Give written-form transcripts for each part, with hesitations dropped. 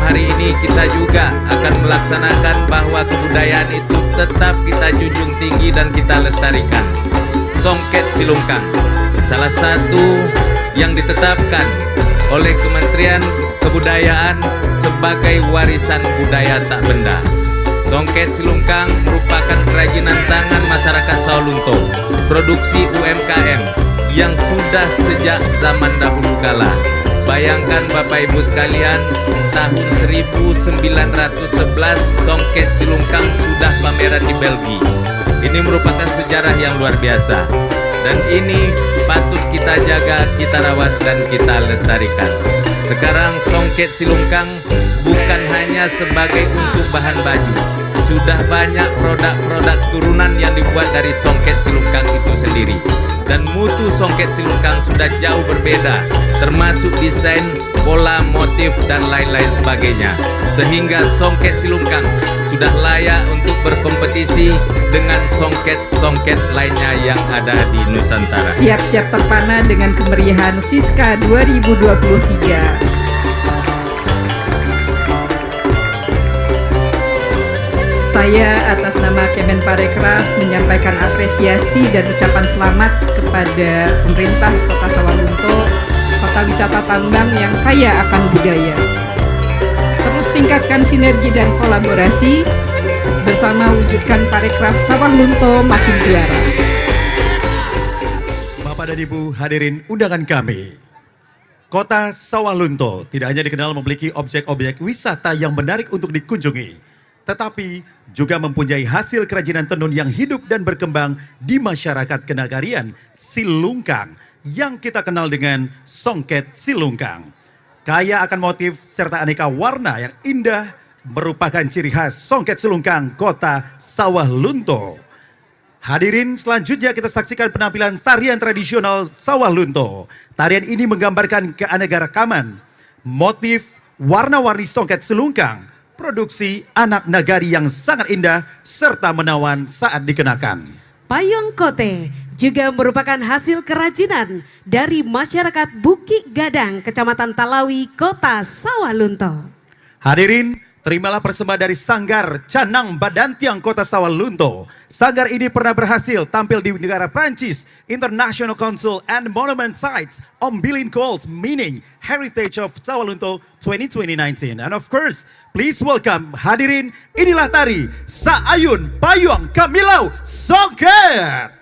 hari ini kita juga akan melaksanakan bahwa kebudayaan itu tetap kita junjung tinggi dan kita lestarikan. Songket Silungkang, salah satu yang ditetapkan oleh Kementerian Kebudayaan sebagai warisan budaya tak benda. Songket Silungkang merupakan kerajinan tangan masyarakat Sawalunto, produksi UMKM yang sudah sejak zaman dahulu kala. Bayangkan Bapak Ibu sekalian, tahun 1911 Songket Silungkang sudah pameran di Belgia. Ini merupakan sejarah yang luar biasa. Dan ini patut kita jaga, kita rawat, dan kita lestarikan. Sekarang Songket Silungkang bukan hanya sebagai untuk bahan baju. Sudah banyak produk-produk turunan yang dibuat dari Songket Silungkang itu sendiri. Dan mutu Songket Silungkang sudah jauh berbeda, termasuk desain, pola, motif, dan lain-lain sebagainya. Sehingga Songket Silungkang sudah layak untuk berkompetisi dengan songket-songket lainnya yang ada di Nusantara. Siap-siap terpana dengan kemeriahan Siska 2023. Saya atas nama Kemenparekraf menyampaikan apresiasi dan ucapan selamat kepada pemerintah Kota Sawalunto, kota wisata tambang yang kaya akan budaya. Terus tingkatkan sinergi dan kolaborasi bersama wujudkan Parekraf Sawalunto makin juara. Bapak dan Ibu hadirin undangan kami, Kota Sawalunto tidak hanya dikenal memiliki objek-objek wisata yang menarik untuk dikunjungi, tetapi juga mempunyai hasil kerajinan tenun yang hidup dan berkembang di masyarakat kenagarian Silungkang yang kita kenal dengan Songket Silungkang. Kaya akan motif serta aneka warna yang indah merupakan ciri khas Songket Silungkang Kota Sawalunto. Hadirin, selanjutnya kita saksikan penampilan tarian tradisional Sawalunto. Tarian ini menggambarkan keanekaragaman, motif warna-warni Songket Silungkang, produksi anak nagari yang sangat indah serta menawan saat dikenakan. Payung Kote juga merupakan hasil kerajinan dari masyarakat Bukit Gadang, Kecamatan Talawi, Kota Sawalunto. Hadirin, terimalah persembahan dari Sanggar Canang Badantiang Kota Sawalunto. Sanggar ini pernah berhasil tampil di negara Prancis, International Council and Monument Sites on Bilin Calls, meaning Heritage of Sawalunto 2019. And of course, please welcome hadirin, inilah tari Saayun Payung Kamilau Songket.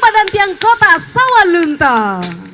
Badan Tiang Kota Sawalunto.